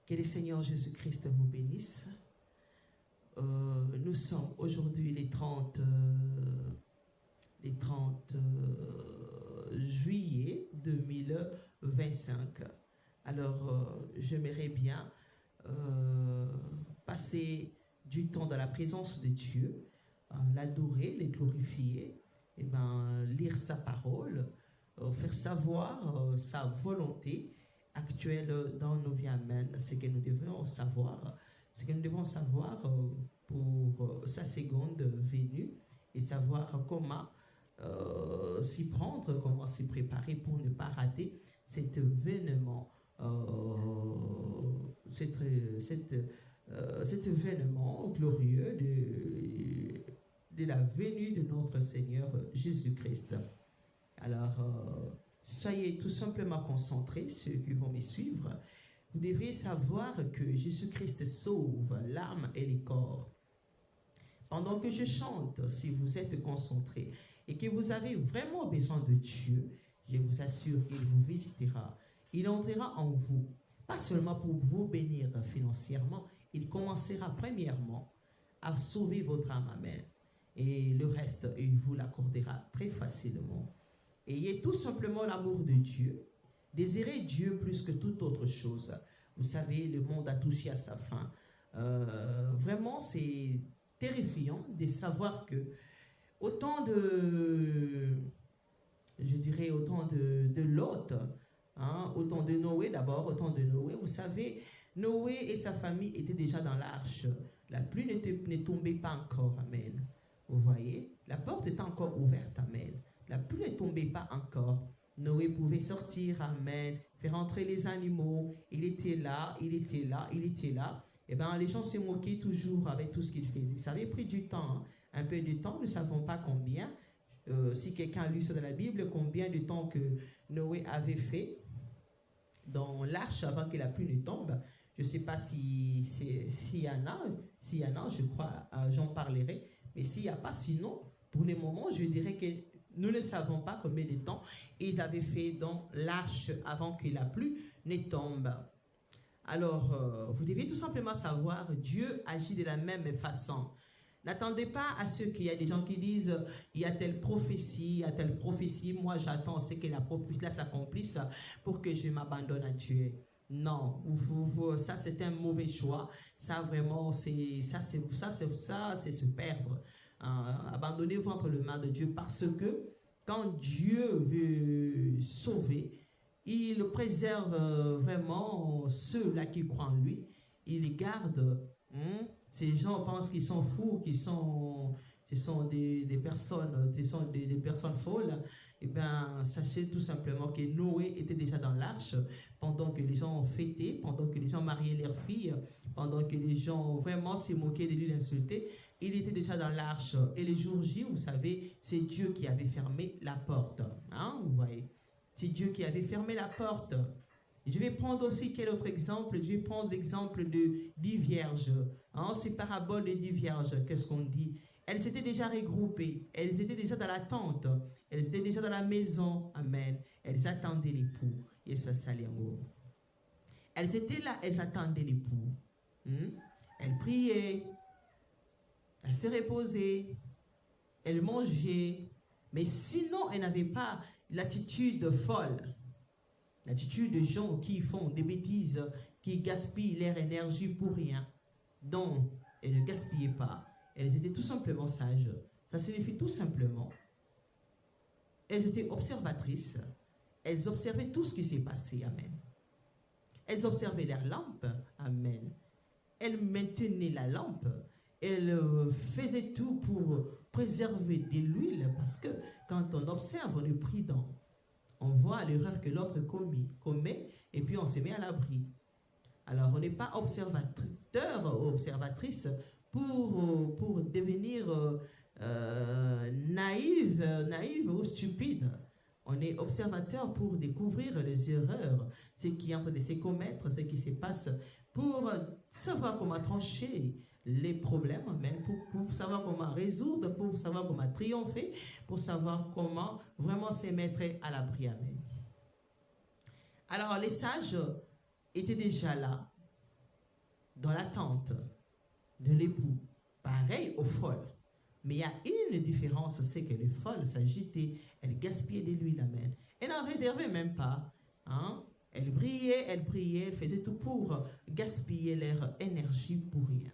Que le Seigneur Jésus-Christ vous bénisse. Nous sommes aujourd'hui les 30 juillet 2025. Alors, j'aimerais bien passer du temps dans la présence de Dieu, l'adorer, le glorifier, et lire sa parole, faire savoir sa volonté actuelle dans nos vies. Amen. Ce que nous devons savoir, pour sa seconde venue, et savoir comment s'y prendre, comment s'y préparer pour ne pas rater cet événement, cet événement glorieux de la venue de notre Seigneur Jésus-Christ. Alors, soyez tout simplement concentrés, ceux qui vont me suivre. Vous devez savoir que Jésus-Christ sauve l'âme et le corps. Pendant que je chante, si vous êtes concentrés et que vous avez vraiment besoin de Dieu, je vous assure qu'il vous visitera. Il entrera en vous, pas seulement pour vous bénir financièrement, il commencera premièrement à sauver votre âme. Amen. Et le reste, il vous l'accordera très facilement. Ayez tout simplement l'amour de Dieu. Désirez Dieu plus que toute autre chose. Vous savez, le monde a touché à sa fin. Vraiment, c'est terrifiant de savoir que autant de Lot, autant de Noé d'abord, vous savez, Noé et sa famille étaient déjà dans l'arche. La pluie ne tombait pas encore, amen. Vous voyez, la porte était encore ouverte, amen. La pluie ne tombait pas encore. Noé pouvait sortir, amen, faire entrer les animaux. Il était là. Et bien, les gens se moquaient toujours avec tout ce qu'il faisait. Ça avait pris du temps, un peu de temps, nous ne savons pas combien. Si quelqu'un a lu ça dans la Bible, combien de temps que Noé avait fait dans l'arche avant que la pluie ne tombe. Je ne sais pas s'il y en a, je crois, j'en parlerai. Mais s'il n'y a pas, sinon, pour le moment, je dirais que nous ne savons pas combien de temps ils avaient fait dans l'arche avant que la pluie ne tombe. Alors, vous devez tout simplement savoir, Dieu agit de la même façon. N'attendez pas à ce qu'il y a des gens qui disent, il y a telle prophétie, moi j'attends ce que la prophétie là s'accomplisse pour que je m'abandonne à Dieu. Non, ça c'est un mauvais choix. Ça vraiment, c'est se perdre. Abandonnez-vous entre les mains de Dieu, parce que quand Dieu veut sauver, il préserve vraiment ceux-là qui croient en lui. Il les garde. Ces gens pensent qu'ils sont fous, ce sont des personnes folles. Eh bien, sachez tout simplement que Noé était déjà dans l'arche pendant que les gens fêtaient, pendant que les gens mariaient leurs filles, pendant que les gens vraiment se moquaient de lui, l'insultaient. Il était déjà dans l'arche. Et le jour J, vous savez, c'est Dieu qui avait fermé la porte. Vous voyez, c'est Dieu qui avait fermé la porte. Je vais prendre aussi quel autre exemple? Je vais prendre l'exemple de 10 vierges. Ces paraboles des 10 vierges, qu'est-ce qu'on dit? Elles étaient déjà regroupées, elles étaient déjà dans la tente, elles étaient déjà dans la maison, amen. Elles attendaient l'époux. Elles étaient là, elles attendaient l'époux. Elles priaient, elles se reposaient, elles mangeaient, mais sinon elles n'avaient pas l'attitude folle. L'attitude de gens qui font des bêtises, qui gaspillent leur énergie pour rien. Donc, elles ne gaspillaient pas. Elles étaient tout simplement sages. Ça signifie tout simplement. Elles étaient observatrices. Elles observaient tout ce qui s'est passé. Amen. Elles observaient leur lampe. Amen. Elles maintenaient la lampe. Elles faisaient tout pour préserver de l'huile. Parce que quand on observe, on est prudent. On voit l'erreur que l'autre commet et puis on se met à l'abri. Alors, on n'est pas observateur ou observatrice pour devenir naïve ou stupide. On est observateur pour découvrir les erreurs, ce qui est en train de se commettre, ce qui se passe, pour savoir comment trancher les problèmes, même pour savoir comment résoudre, pour savoir comment triompher, pour savoir comment vraiment se mettre à l'abri. Amen. Alors, les sages étaient déjà là. dans l'attente de l'époux, pareil aux folles. Mais il y a une différence, c'est que les folles s'agitaient, elles gaspillaient de l'huile, amen. Elles n'en réservaient même pas. Hein? Elles priaient, elles faisaient tout pour gaspiller leur énergie pour rien,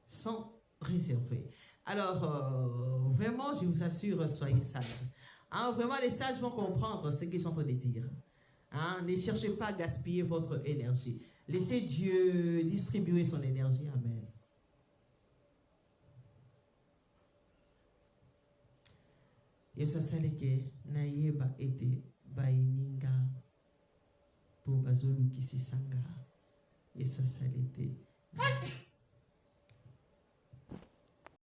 sans réserver. Alors, vraiment, je vous assure, soyez sages. Hein? Vraiment, les sages vont comprendre ce qu'ils sont en train de dire. Hein? Ne cherchez pas à gaspiller votre énergie. Laissez Dieu distribuer son énergie, amen. Yesu asaleke na yeba ete baininga po bazolu kisisanga. Yesu asalete.